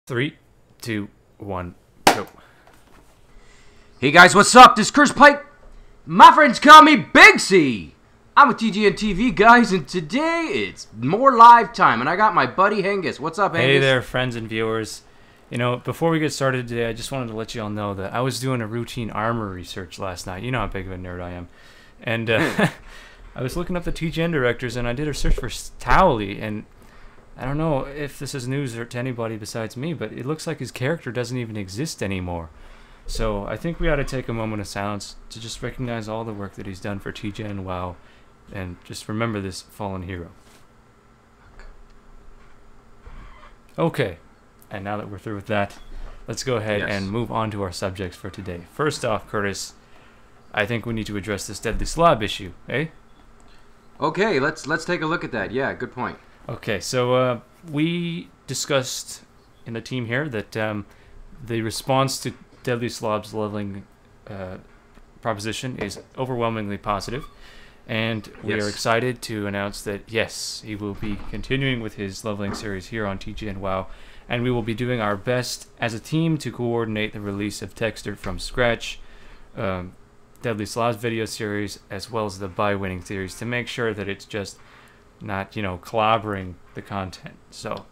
Three, two, one, go. Hey guys, what's up? This is Chris Pike. My friends call me Big C. I'm with TGN TV, guys, and today it's more live time, and I got my buddy Hengus. What's up, Hengus? Hey there, friends and viewers. You know, before we get started today, I just wanted to let you all know that I was doing a routine armor research last night. You know how big of a nerd I am. And I was looking up the TGN directors, and I did a search for Towley, and I don't know if this is news to anybody besides me, but it looks like his character doesn't even exist anymore. So I think we ought to take a moment of silence to just recognize all the work that he's done for TGN WoW, and just remember this fallen hero. Okay, and now that we're through with that, let's go ahead and move on to our subjects for today. First off, Curtis, I think we need to address this deadly slob issue, eh? Okay, let's take a look at that. Yeah, good point. Okay, so we discussed in the team here that the response to Deadly Slob's leveling proposition is overwhelmingly positive, and we are excited to announce that, yes, he will be continuing with his leveling series here on TGN WoW, and we will be doing our best as a team to coordinate the release of Texter from scratch, Deadly Slob's video series, as well as the by-winning series, to make sure that it's just not, you know, clobbering the content. So,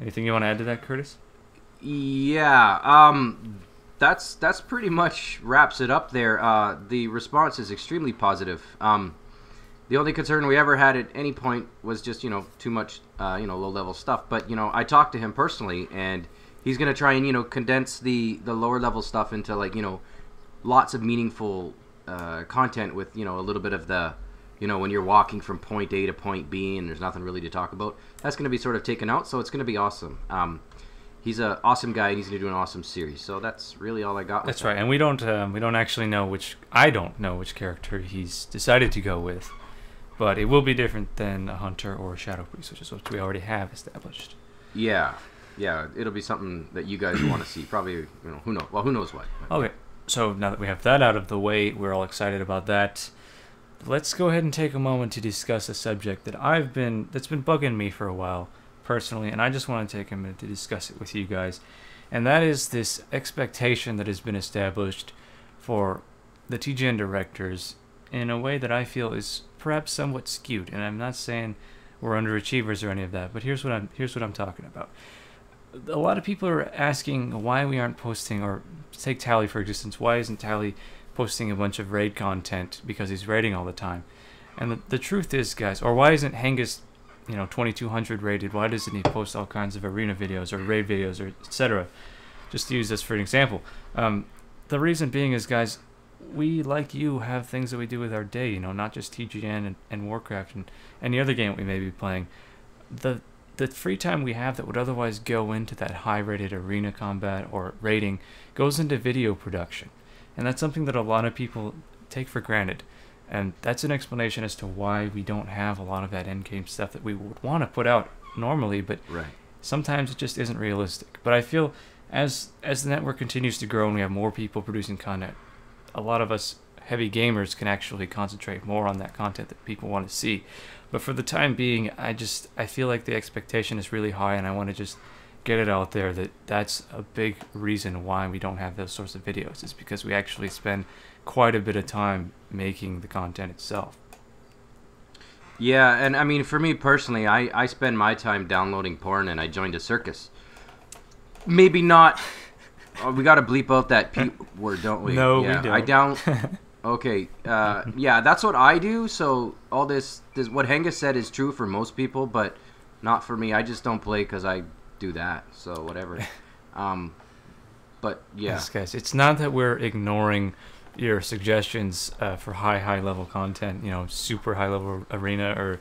anything you want to add to that, Curtis? Yeah, that's pretty much wraps it up there. The response is extremely positive. The only concern we ever had at any point was just, you know, too much, low-level stuff. But, you know, I talked to him personally, and he's going to try and, you know, condense the lower-level stuff into, like, you know, lots of meaningful content with, you know, a little bit of the, you know, when you're walking from point A to point B and there's nothing really to talk about, that's going to be sort of taken out, so it's going to be awesome. He's an awesome guy, and he's going to do an awesome series. So that's really all I got. That's right, and we don't actually know I don't know which character he's decided to go with, but it will be different than a hunter or a shadow priest, which is what we already have established. Yeah, it'll be something that you guys want to see. Probably, you know, who knows? Well, who knows what? Okay, so now that we have that out of the way, we're all excited about that. Let's go ahead and take a moment to discuss a subject that's been bugging me for a while, personally, and I just want to take a minute to discuss it with you guys. And that is this expectation that has been established for the TGN directors in a way that I feel is perhaps somewhat skewed. And I'm not saying we're underachievers or any of that, but here's what I'm talking about. A lot of people are asking why we aren't posting, or take Tally for existence, why isn't Tally posting a bunch of raid content because he's raiding all the time? And the truth is, guys, or why isn't Hengus, you know, 2200 rated? Why doesn't he post all kinds of arena videos or raid videos, or etc.? Just to use this for an example. The reason being is, guys, we, like you, have things that we do with our day, you know, not just TGN and Warcraft and any other game we may be playing. The free time we have that would otherwise go into that high-rated arena combat or raiding goes into video production. And that's something that a lot of people take for granted. And that's an explanation as to why we don't have a lot of that endgame stuff that we would want to put out normally, but sometimes it just isn't realistic. But I feel as the network continues to grow and we have more people producing content, a lot of us heavy gamers can actually concentrate more on that content that people want to see. But for the time being, I feel like the expectation is really high, and I want to just get it out there that that's a big reason why we don't have those sorts of videos, is because we actually spend quite a bit of time making the content itself. Yeah, and I mean, for me personally, I spend my time downloading porn, and I joined a circus. Maybe not. Oh, we got to bleep out that P word, don't we? No, we don't. Okay, yeah, that's what I do. So all this what Hengus said is true for most people, but not for me. I just don't play because I do that. So whatever. But yeah, yes, guys, it's not that we're ignoring your suggestions for high level content. You know, super high level arena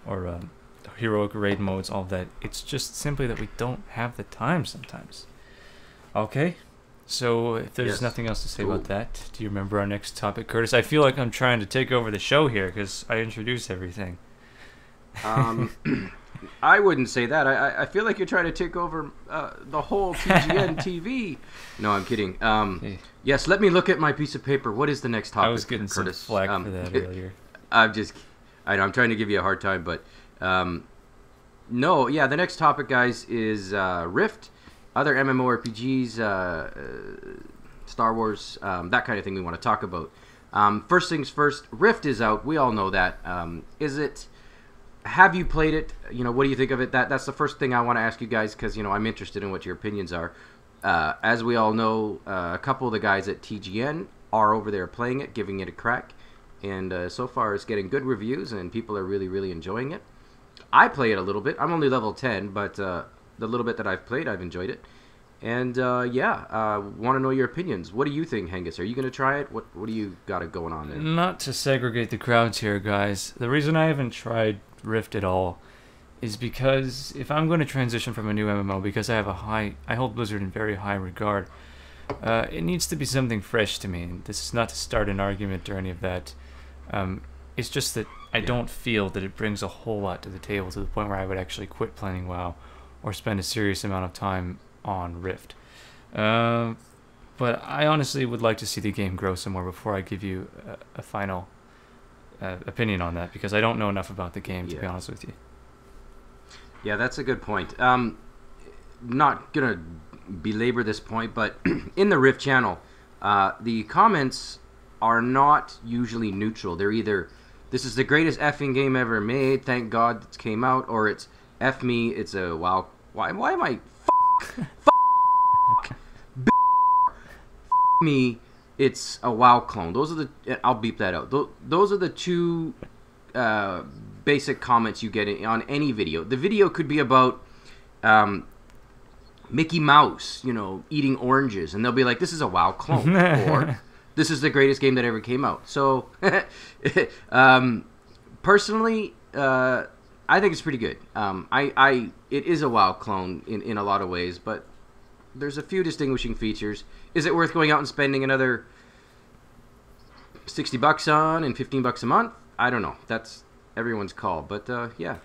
or heroic raid modes, all that. It's just simply that we don't have the time sometimes. Okay. So, if there's nothing else to say about that, do you remember our next topic, Curtis? I feel like I'm trying to take over the show here because I introduced everything. I wouldn't say that. I feel like you're trying to take over the whole TGN TV. No, I'm kidding. Yes, let me look at my piece of paper. What is the next topic, I was getting Curtis? some flack for that earlier. I know, I'm trying to give you a hard time, but no, yeah, the next topic, guys, is Rift. other MMORPGs, Star Wars, that kind of thing we want to talk about. First things first, Rift is out. We all know that. Have you played it? What do you think of it? That's the first thing I want to ask you guys, because I'm interested in what your opinions are. As we all know, a couple of the guys at TGN are over there playing it, giving it a crack, and so far it's getting good reviews, and people are really, really enjoying it. I play it a little bit. I'm only level 10, but the little bit that I've played, I've enjoyed it. And want to know your opinions. What do you think, Hengus? Are you going to try it? What do you got going on there? Not to segregate the crowds here, guys. The reason I haven't tried Rift at all is because if I'm going to transition from a new MMO, because I hold Blizzard in very high regard, it needs to be something fresh to me. This is not to start an argument or any of that. It's just that I don't feel that it brings a whole lot to the table, to the point where I would actually quit playing WoW or spend a serious amount of time on Rift. But I honestly would like to see the game grow some more before I give you a final opinion on that, because I don't know enough about the game, to be honest with you. Yeah, that's a good point. Not gonna belabor this point, but in the Rift channel, the comments are not usually neutral. They're either, this is the greatest effing game ever made, thank God it came out, or it's F me, it's a WoW. Why am I me, it's a WoW clone. Those are the, I'll beep that out. Those are the two basic comments you get on any video. The video could be about Mickey Mouse, eating oranges, and they'll be like, this is a WoW clone, or this is the greatest game that ever came out. So, personally, I think it's pretty good. It is a WoW clone in a lot of ways, but there's a few distinguishing features. Is it worth going out and spending another $60 on and $15 a month? I don't know. That's everyone's call. But yeah,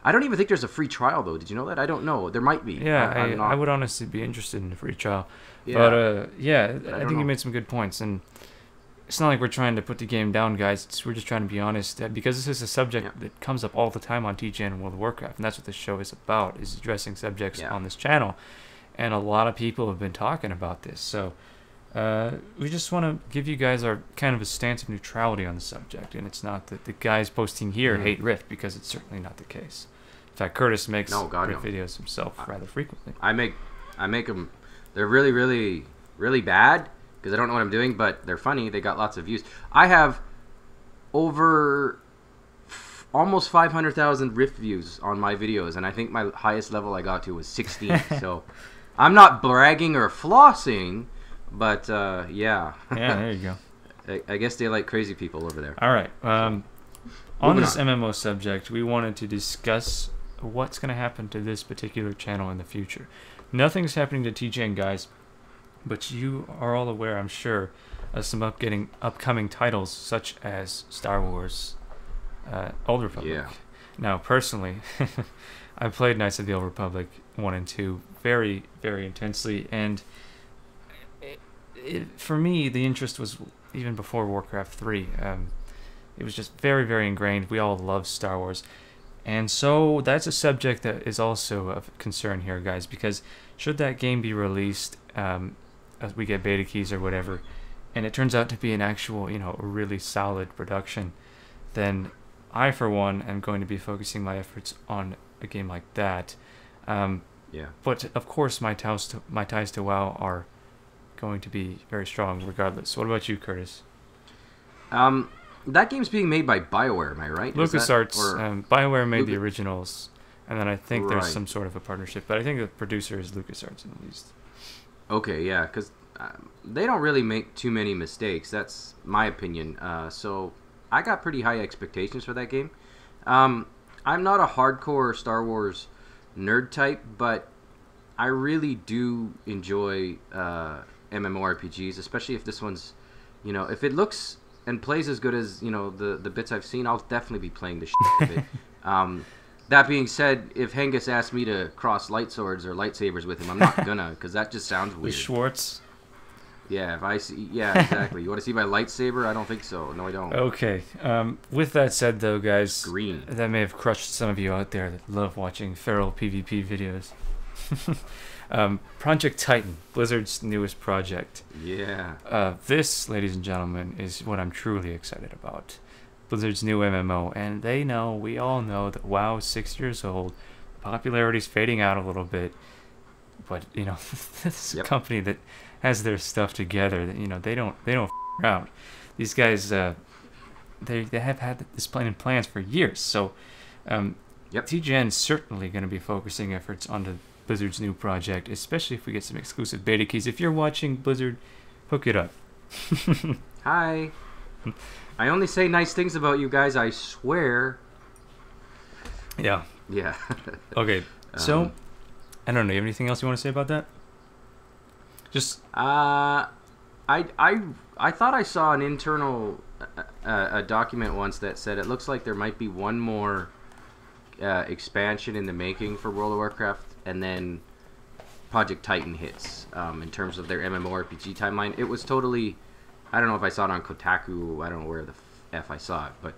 I don't even think there's a free trial though. Did you know that? I don't know. There might be. Yeah, I would honestly be interested in a free trial. Yeah. But yeah, I think you made some good points, and it's not like we're trying to put the game down, guys. We're just trying to be honest, because this is a subject that comes up all the time on TGN and World of Warcraft, and that's what this show is about, is addressing subjects on this channel. And a lot of people have been talking about this, so we just want to give you guys our kind of a stance of neutrality on the subject, and it's not that the guys posting here hate Rift, because it's certainly not the case. In fact, Curtis makes Rift videos himself rather frequently. I make them. They're really, really, really bad, because I don't know what I'm doing, but they're funny. They got lots of views. I have over almost 500,000 Rift views on my videos, and I think my highest level I got to was 16. So I'm not bragging or flossing, but yeah. Yeah, there you go. I guess they like crazy people over there. All right. On this MMO subject, we wanted to discuss what's going to happen to this particular channel in the future. Nothing's happening to TGN, guys, but you are all aware, I'm sure, of some upcoming titles such as Star Wars, Old Republic. Yeah. Now, personally, I played Knights of the Old Republic 1 and 2 very, very intensely, and for me, the interest was even before Warcraft 3. It was just very, very ingrained. We all love Star Wars. And so that's a subject that is also of concern here, guys, because should that game be released, as we get beta keys or whatever, and it turns out to be an actual, a really solid production, then I, for one, am going to be focusing my efforts on a game like that. Yeah. But, of course, my ties to WoW are going to be very strong regardless. What about you, Curtis? That game's being made by BioWare, am I right? LucasArts. BioWare made the originals, and then I think there's some sort of a partnership, but I think the producer is LucasArts at least. Okay, yeah, because they don't really make too many mistakes. That's my opinion. So I got pretty high expectations for that game. I'm not a hardcore Star Wars nerd type, but I really do enjoy MMORPGs, especially if this one's, if it looks and plays as good as the bits I've seen, I'll definitely be playing the shit of it. That being said, if Hengus asked me to cross light swords or lightsabers with him, I'm not gonna, because that just sounds weird. With Schwartz? Yeah, if I see, yeah, exactly. You want to see my lightsaber? I don't think so. No, I don't. Okay. With that said, though, guys, green. That may have crushed some of you out there that love watching feral PvP videos. Project Titan, Blizzard's newest project. Yeah. This, ladies and gentlemen, is what I'm truly excited about. Blizzard's new MMO, and we all know that WoW is 6 years old. Popularity's fading out a little bit, but this is a company that has their stuff together. That they don't f around. These guys, they have had this plan in plans for years. So, TGN is certainly going to be focusing efforts onto Blizzard's new project, especially if we get some exclusive beta keys. If you're watching Blizzard, hook it up. Hi. I only say nice things about you guys, I swear. Yeah. Yeah. Okay, so, I don't know, you have anything else you want to say about that? Just... I thought I saw an internal a document once that said it looks like there might be one more expansion in the making for World of Warcraft, and then Project Titan hits in terms of their MMORPG timeline. It was totally... I don't know if I saw it on Kotaku. I don't know where the F I saw it. But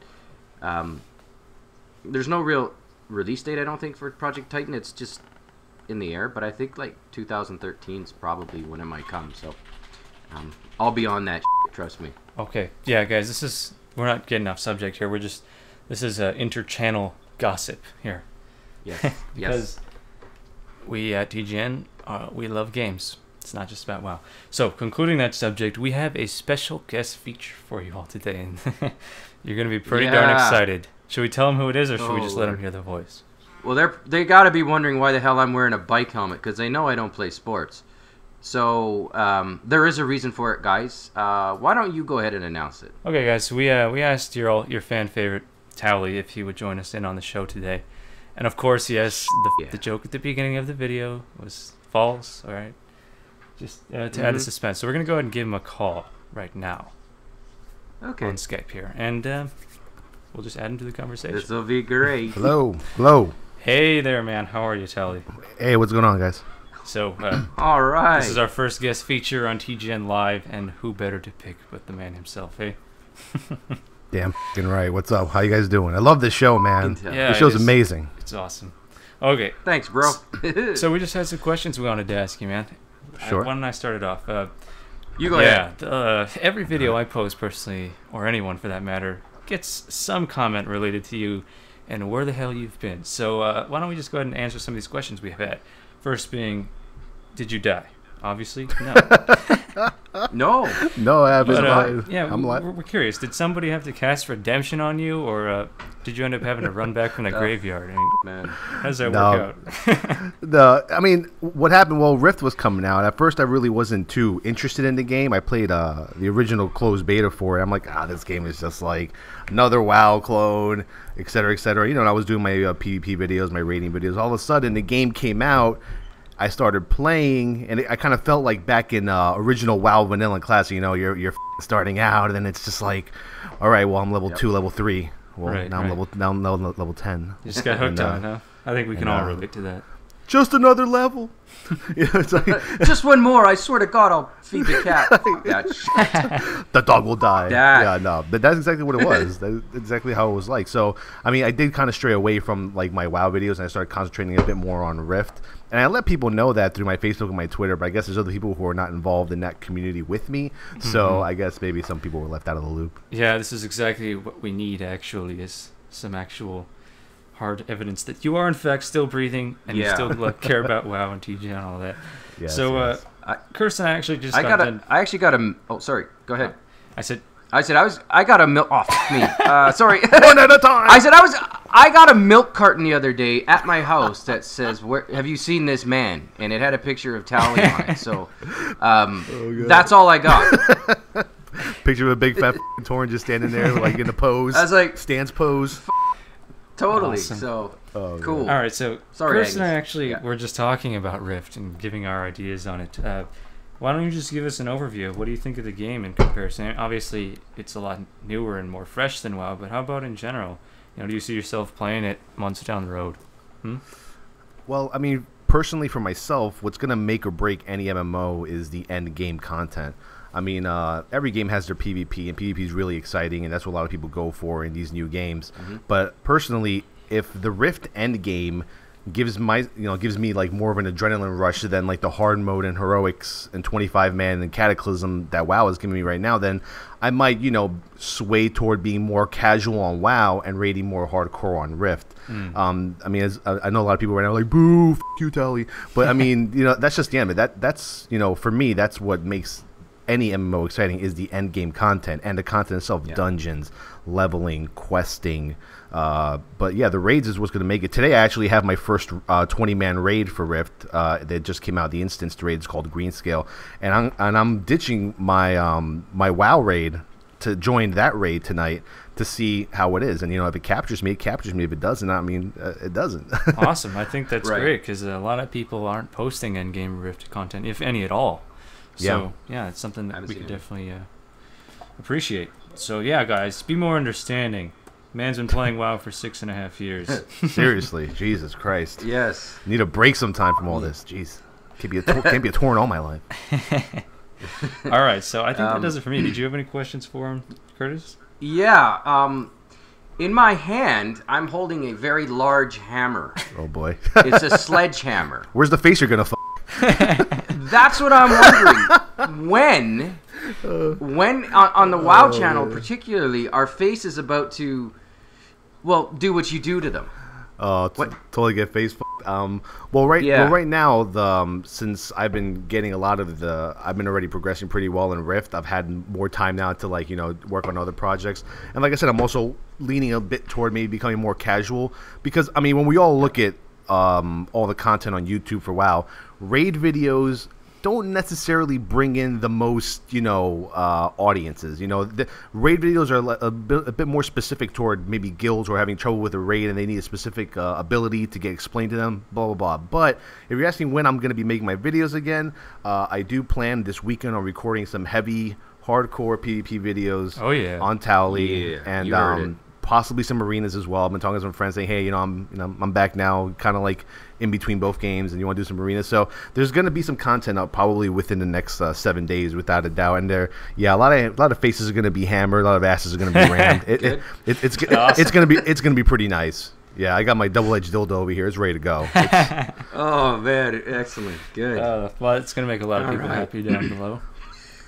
there's no real release date, I don't think, for Project Titan. It's just in the air. But I think, 2013 is probably when it might come. So I'll be on that shit, trust me. Okay. Yeah, guys, we're not getting off subject here. This is inter-channel gossip here. Yes. Because we at TGN, we love games. It's not just about WoW. So, concluding that subject, we have a special guest feature for you all today, and you're going to be pretty darn excited. Should we tell them who it is, or should we just let them hear the voice? Well, they got to be wondering why the hell I'm wearing a bike helmet, because they know I don't play sports. So, there is a reason for it, guys. Why don't you go ahead and announce it? Okay, guys, so we asked your fan favorite, Towley, if he would join us in on the show today. And, of course, yes, the joke at the beginning of the video was false, all right? Just to add a suspense. So we're going to go ahead and give him a call right now. Okay. On Skype here. And we'll just add him to the conversation. This will be great. Hello. Hey there, man. How are you, Tally? Hey, what's going on, guys? So, all right. This is our first guest feature on TGN Live, and who better to pick but the man himself, hey? Damn f***ing right. What's up? How you guys doing? I love this show, man. Yeah, this show's amazing. It's awesome. Okay. Thanks, bro. So we just had some questions we wanted to ask you, man. Sure. Why don't I start it off? You go ahead. Every video I post personally, or anyone for that matter, gets some comment related to you and where the hell you've been. So why don't we just go ahead and answer some of these questions we have had. First being, did you die? Obviously, no. No, I haven't. But, yeah, we're curious. Did somebody have to cast redemption on you, or did you end up having to run back from the graveyard? Man, how does that work out? I mean, what happened? Well, Rift was coming out. At first, I really wasn't too interested in the game. I played the original closed beta for it. I'm like, this game is just like another WoW clone, et cetera, et cetera. And I was doing my PvP videos, my rating videos. All of a sudden, the game came out. I started playing, and I kind of felt like back in original WoW Vanilla Classic. You're starting out, and then it's just like, all right, well, I'm level 2, level 3. Well, I'm level 10. You just got hooked on it, huh? I think we can all relate to that. Just another level. It's like, just one more. I swear to God, I'll feed the cat. The dog will die. Dad. Yeah, no, but that's exactly what it was. That's exactly how it was like. So, I mean, I did kind of stray away from like my WoW videos, and I started concentrating a bit more on Rift. And I let people know that through my Facebook and my Twitter, but I guess there's other people who are not involved in that community with me. So I guess maybe some people were left out of the loop. Yeah, this is exactly what we need, actually, is some actual hard evidence that you are, in fact, still breathing and you still care about WoW and TGN and all that. Yes, so, yes. Kirsten, I actually just I actually got a... Oh, sorry. Go ahead. I got a milk... Oh, me. Sorry. One at a time. I got a milk carton the other day at my house that says, "Where have you seen this man?" And it had a picture of Tally on it. So, that's all I got. Picture of a big fat Tauren just standing there, like in the pose. I was like, stance pose. Totally. Awesome. So, cool. All right. So, sorry, Kirsten and I actually were just talking about Rift and giving our ideas on it. Why don't you just give us an overview of what do you think of the game in comparison? Obviously, it's a lot newer and more fresh than WoW, but how about in general? Do you see yourself playing it months down the road? Well, I mean, personally for myself, what's going to make or break any MMO is the end game content. I mean, every game has their PvP, and PvP is really exciting, and that's what a lot of people go for in these new games. But personally, if the Rift end game gives me like more of an adrenaline rush than like the hard mode and heroics and 25 man and cataclysm that WoW is giving me right now, then I might sway toward being more casual on WoW and raiding more hardcore on Rift. I mean, I know a lot of people right now are like, boo, f you, Tally, but I mean, that's just the end of it. That's for me, that's what makes any MMO exciting, is the end game content and the content itself, dungeons, leveling, questing. But yeah, the raids is what's going to make it. Today I actually have my first 20-man raid for Rift that just came out. The instanced raid is called Greenscale, and I'm ditching my my WoW raid to join that raid tonight to see how it is. And if it captures me, it captures me. If it doesn't, I mean, it doesn't. Awesome. I think that's great, because a lot of people aren't posting end-game Rift content, if any at all. So yeah, it's something that we could definitely appreciate. So yeah, guys, be more understanding. Man's been playing WoW for 6.5 years. Seriously, Jesus Christ. Yes. Need a break sometime from all this. Jeez, can't be a torn all my life. All right, so I think that does it for me. Did you have any questions for him, Curtis? Yeah. In my hand, I'm holding a very large hammer. Oh boy. It's a sledgehammer. Where's the face you're gonna f? That's what I'm wondering. When on the WoW channel, particularly, our face is about to, do what you do to them. Totally get face. Well, right now, since I've been getting a lot of I've been already progressing pretty well in Rift. I've had more time now to work on other projects, and like I said, I'm also leaning a bit toward maybe becoming more casual, because I mean, when we all look at all the content on YouTube for WoW, raid videos don't necessarily bring in the most, audiences. The raid videos are a bit more specific toward maybe guilds or having trouble with a raid and they need a specific ability to get explained to them, blah, blah, blah. But if you're asking when I'm going to be making my videos again, I do plan this weekend on recording some heavy, hardcore PvP videos on Tally, and possibly some arenas as well. I've been talking to some friends saying, hey, I'm back now, kind of like in between both games, and you want to do some arenas. So there's going to be some content up probably within the next 7 days, without a doubt. And a lot of faces are going to be hammered, a lot of asses are going to be rammed. It's going to be pretty nice. Yeah, I got my double-edged dildo over here. It's ready to go. Oh man, excellent, good. Well, it's going to make a lot of people happy down below.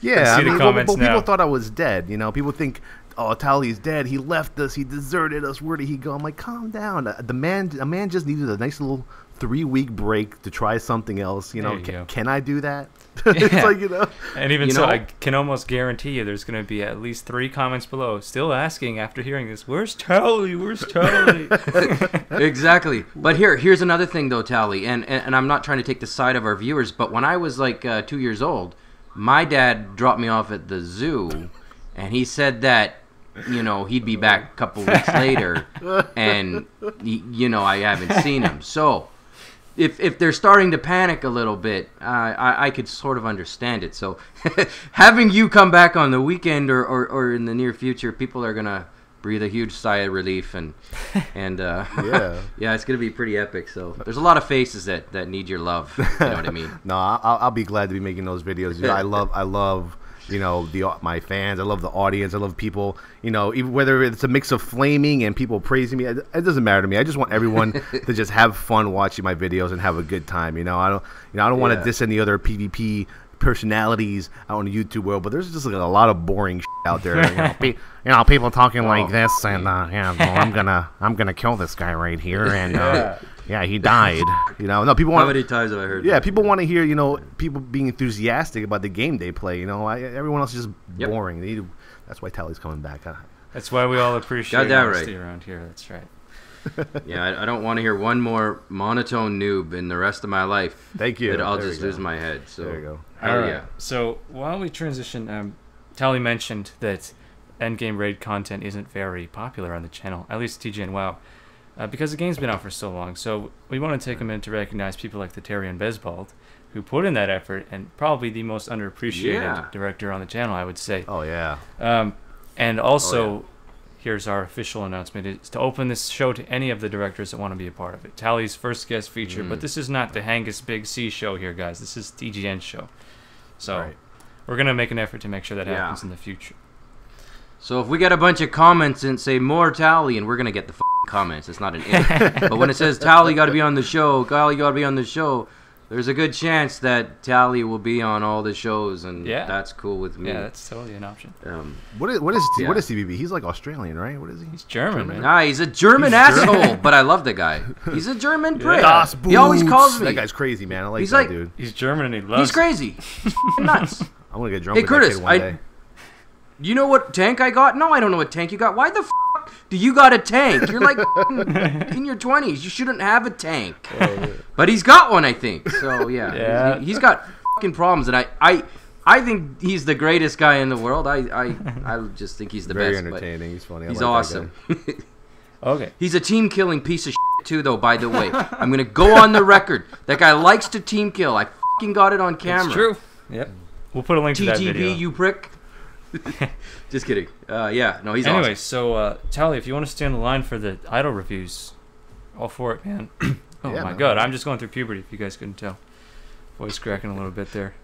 Yeah, I mean, people thought I was dead. People think, oh, Tally's dead. He left us. He deserted us. Where did he go? I'm like, calm down. A man just needed a nice little 3-week break to try something else. Can I do that? It's like, And even so, I can almost guarantee you there's going to be at least 3 comments below still asking after hearing this, where's Tally? Where's Tally? Exactly. But here's another thing though, Tally, and I'm not trying to take the side of our viewers, but when I was like 2 years old, my dad dropped me off at the zoo, and he said that he'd be back a couple weeks later, and I haven't seen him. So if they're starting to panic a little bit, I could sort of understand it. So having you come back on the weekend or in the near future, people are gonna breathe a huge sigh of relief, and it's gonna be pretty epic. So there's a lot of faces that need your love. You know what I mean? No, I'll be glad to be making those videos. I love my fans. I love the audience. I love people. Even whether it's a mix of flaming and people praising me, it doesn't matter to me. I just want everyone to just have fun watching my videos and have a good time. I don't want to diss any other PvP personalities out in the YouTube world, but there's just like a lot of boring out there. People talking like this, and I'm gonna kill this guy right here, and he died. No, people want. How many times have I heard? Yeah, people want to hear people being enthusiastic about the game they play. Everyone else is just boring. That's why Tally's coming back. That's why we all appreciate honesty around here. That's right. Yeah, I don't want to hear one more monotone noob in the rest of my life. Thank you. I'll just lose my head. So there you go. All right. So while we transition, Tally mentioned that endgame raid content isn't very popular on the channel, at least TGN WoW, because the game's been out for so long. So we want to take a minute to recognize people like the Terry and Besbald, who put in that effort, and probably the most underappreciated director on the channel, I would say. Oh yeah. And also, here's our official announcement: is to open this show to any of the directors that want to be a part of it. Tally's first guest feature, but this is not the Hangus Big C show here, guys. This is TGN show. So we're gonna make an effort to make sure that happens in the future. So if we get a bunch of comments and say more Tally, and we're gonna get the comments. It's not an if. But when it says, Tally, you got to be on the show, Kyle, you got to be on the show, there's a good chance that Tally will be on all the shows, and that's cool with me. Yeah, that's totally an option. What is TBB? He's like Australian, right? What is he? He's German, man. Nah, he's a German asshole, but I love the guy. He's a German prick. Das He always calls me. That guy's crazy, man. I like He's that like- dude. He's German and he loves. He's crazy. He's nuts. I'm gonna get drunk Hey, with Curtis, that kid one day. You know what tank I got? No, I don't know what tank you got. Why the f*** do you got a tank? You're like in your 20s. You shouldn't have a tank. But he's got one, I think. So, yeah. He's got fucking problems. And I think he's the greatest guy in the world. I just think he's the Very best. entertaining. He's funny. I He's like awesome. Okay. He's a team-killing piece of shit, too, though, by the way. I'm going to go on the record. That guy likes to team kill. I fucking got it on camera. It's true. Yep. We'll put a link to that video. TGB, you prick. Just kidding. No, he's Anyway, awesome. so Tally, if you want to stay on the line for the idol reviews, all for it, man. Oh Yeah, my man. god, I'm just going through puberty. If you guys couldn't tell, voice cracking a little bit there.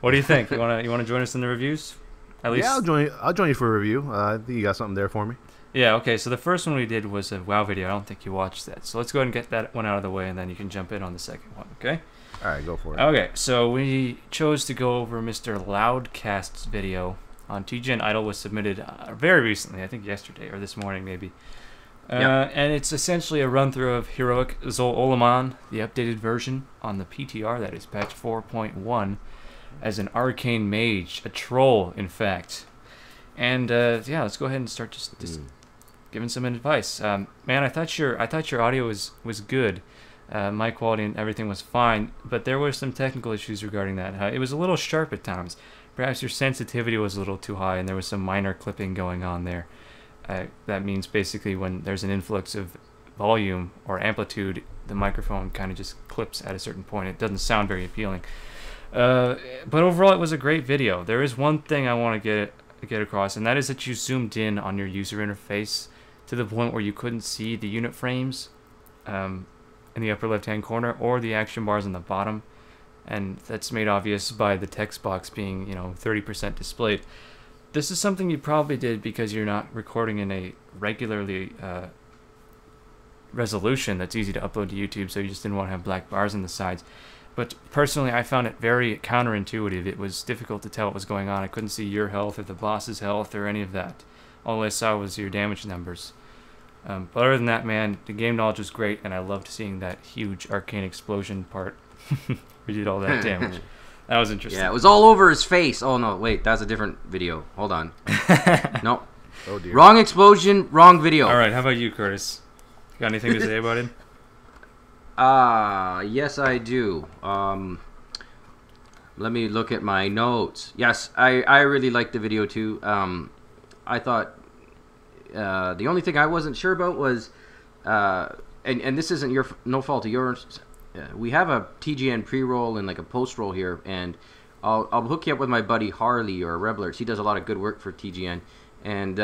What do you think? You wanna join us in the reviews? At least. Yeah, I'll join you for a review. I think you got something there for me. Yeah. Okay. So the first one we did was a WoW video. I don't think you watched that. So let's go ahead and get that one out of the way, and then you can jump in on the second one. Okay. All right, go for it. Okay. So we chose to go over Mr. Loudcast's video on TGN Idol. Was submitted very recently, I think yesterday or this morning maybe. And it's essentially a run-through of Heroic Zol Olaman, the updated version on the PTR, that is patch 4.1, as an arcane mage, a troll, in fact. And let's go ahead and start just giving some advice. Man, I thought your audio was good. Mic quality and everything was fine, but there were some technical issues regarding that. It was a little sharp at times. Perhaps your sensitivity was a little too high, and there was some minor clipping going on there. That means basically when there's an influx of volume or amplitude, the microphone kind of just clips at a certain point. It doesn't sound very appealing. But overall, it was a great video. There is one thing I want to get across, and that is that you zoomed in on your user interface to the point where you couldn't see the unit frames in the upper left-hand corner or the action bars on the bottom. And that's made obvious by the text box being, 30% displayed. This is something you probably did because you're not recording in a regularly resolution that's easy to upload to YouTube, so you just didn't want to have black bars on the sides. But personally, I found it very counterintuitive. It was difficult to tell what was going on. I couldn't see your health or the boss's health or any of that. All I saw was your damage numbers. But other than that, man, the game knowledge was great, and I loved seeing that huge arcane explosion part. We did all that damage. That was interesting. Yeah, it was all over his face. Oh, no, wait, that's a different video. Hold on. No. Oh, dear. Wrong explosion, wrong video. All right, how about you, Curtis? You got anything to say about it? Yes, I do. Let me look at my notes. Yes, I really liked the video, too. I thought the only thing I wasn't sure about was, and this isn't no fault of yours. We have a TGN pre-roll and like a post-roll here, and I'll hook you up with my buddy Harley or Rebler. He does a lot of good work for TGN, and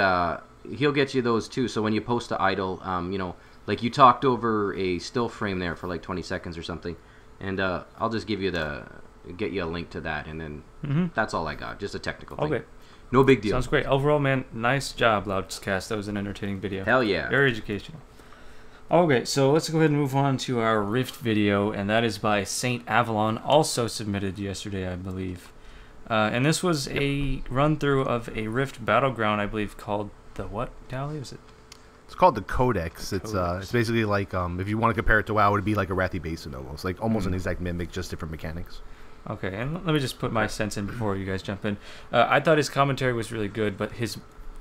he'll get you those too. So when you post to idle, like you talked over a still frame there for like 20 seconds or something, and I'll just get you a link to that, and then that's all I got. Just a technical thing. Okay. No big deal. Sounds great. Overall, man, nice job, Loudcast. That was an entertaining video. Hell yeah. Very educational. Okay, so let's go ahead and move on to our Rift video, and that is by Saint Avalon, also submitted yesterday, I believe. And this was a run-through of a Rift battleground, I believe, called the what, Tally? Was it? It's called the Codex. It's basically like if you want to compare it to WoW, it would be like a Wrathy Basin almost, like almost an exact mimic, just different mechanics. Okay, and let me just put my sense in before you guys jump in. I thought his commentary was really good, but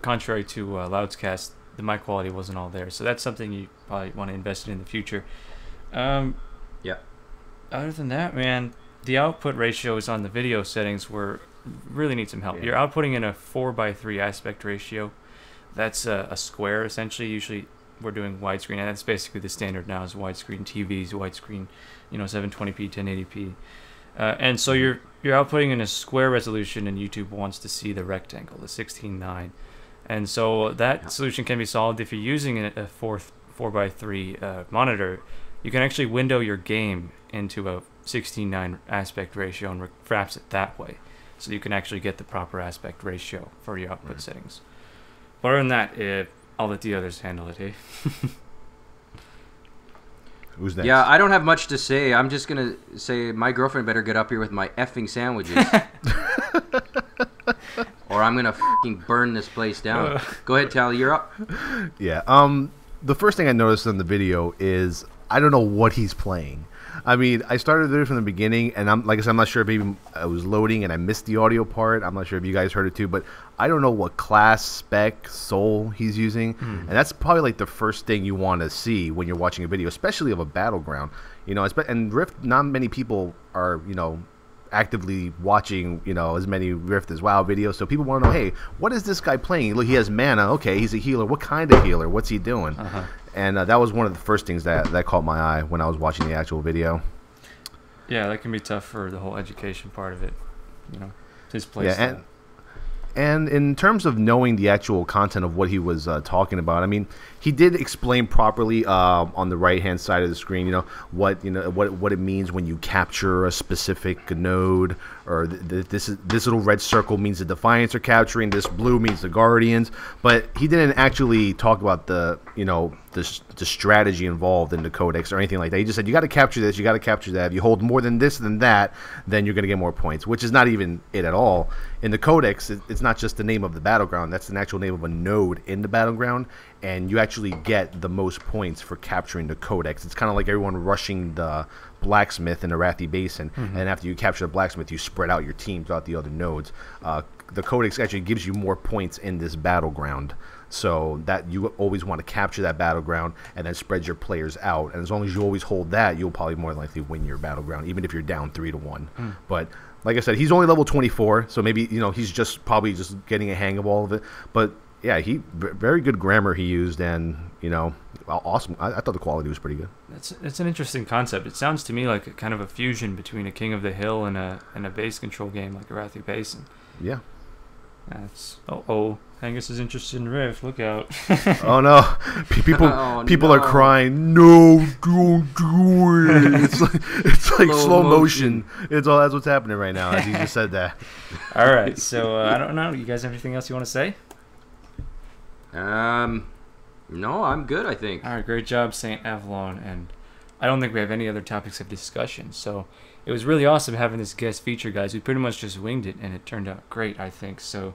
contrary to Loudcast, the mic quality wasn't all there. So that's something you probably want to invest in the future. Yeah. Other than that, man, the output ratios on the video settings really need some help. Yeah. You're outputting in a 4:3 aspect ratio. That's a square, essentially. Usually we're doing widescreen, and that's basically the standard now is widescreen TVs, widescreen, 720p, 1080p. And so you're outputting in a square resolution, and YouTube wants to see the rectangle, the 16:9. And so that solution can be solved if you're using a 4:3 monitor. You can actually window your game into a 16:9 aspect ratio and fraps it that way, so you can actually get the proper aspect ratio for your output settings. But other than that, I'll let the others handle it, hey? Who's next? Yeah, I don't have much to say. I'm just gonna say my girlfriend better get up here with my effing sandwiches, or I'm gonna fucking burn this place down. Go ahead, Tally, you're up. Yeah. The first thing I noticed in the video is I don't know what he's playing. I mean, I started there from the beginning, and I'm like I said, I'm not sure if maybe I was loading and I missed the audio part. I'm not sure if you guys heard it too, but I don't know what class, spec, soul he's using, and that's probably like the first thing you want to see when you're watching a video, especially of a battleground. You know, and Rift, not many people are, you know, actively watching, you know, as many Rift as WoW videos, so people want to know, hey, what is this guy playing? Look, he has mana. Okay, he's a healer. What kind of healer? What's he doing? And that was one of the first things that caught my eye when I was watching the actual video. Yeah, that can be tough for the whole education part of it. You know, his place. Yeah, and in terms of knowing the actual content of what he was talking about, I mean, he did explain properly on the right-hand side of the screen, you know, what it means when you capture a specific node, or this little red circle means the Defiance are capturing, this blue means the Guardians, but he didn't actually talk about the, you know, the strategy involved in the codex or anything like that. He just said, you got to capture this, you got to capture that. If you hold more than this than that, then you're going to get more points, which is not even it at all. In the codex, it's not just the name of the battleground, that's the actual name of a node in the battleground, and you actually get the most points for capturing the codex. It's kind of like everyone rushing the blacksmith in the Arathi Basin, and after you capture the blacksmith, you spread out your team throughout the other nodes. The codex actually gives you more points in this battleground, so that you always want to capture that battleground and then spread your players out. And as long as you always hold that, you'll probably more likely win your battleground, even if you're down 3-1. But like I said, he's only level 24, so maybe, you know, he's probably just getting a hang of all of it. But yeah, very good grammar he used, and, you know, awesome. I thought the quality was pretty good. It's an interesting concept. It sounds to me like a kind of a fusion between a King of the Hill and a base control game like Arathi Basin. Yeah. That's Angus is interested in Rift. Look out! Oh no, people are crying. No, don't do it. It's like slow motion. That's what's happening right now. As you just said that. All right, so I don't know. You guys have anything else you want to say? No, I'm good, I think. All right, great job, Saint Avalon, and I don't think we have any other topics of discussion. So it was really awesome having this guest feature, guys. We pretty much just winged it, and it turned out great, I think. So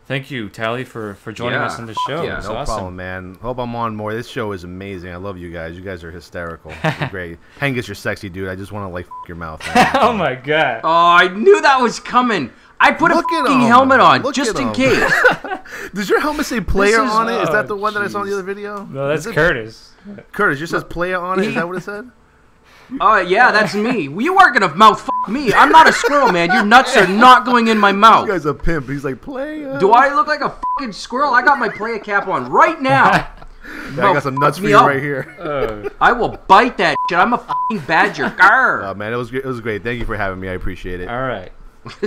thank you, Tally, for joining us on the show. Yeah, no awesome. problem, man. Hope I'm on more. This show is amazing. I love you guys. You guys are hysterical. You're great. Angus, you're sexy, dude. I just want to like your mouth. Oh my god. Oh, I knew that was coming. I put a fucking helmet on just in case. Does your helmet say player on it? Is that the one that I saw in the other video? No, that's Curtis. Curtis, yours says player on it? Is that what it said? Oh, yeah, that's me. You aren't going to mouth me. I'm not a squirrel, man. Your nuts are not going in my mouth. This guy's a pimp. He's like, player. Do I look like a fucking squirrel? I got my player cap on right now. Yeah, I got some nuts for you right here. I will bite that shit. I'm a fucking badger. Grr. Oh, man, it was great. Thank you for having me. I appreciate it. All right.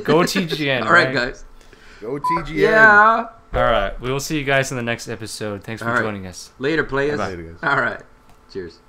Go TGN. All right, guys. Go TGN. Yeah. All right. We will see you guys in the next episode. Thanks for joining us. Later, players. Later, guys. All right. Cheers.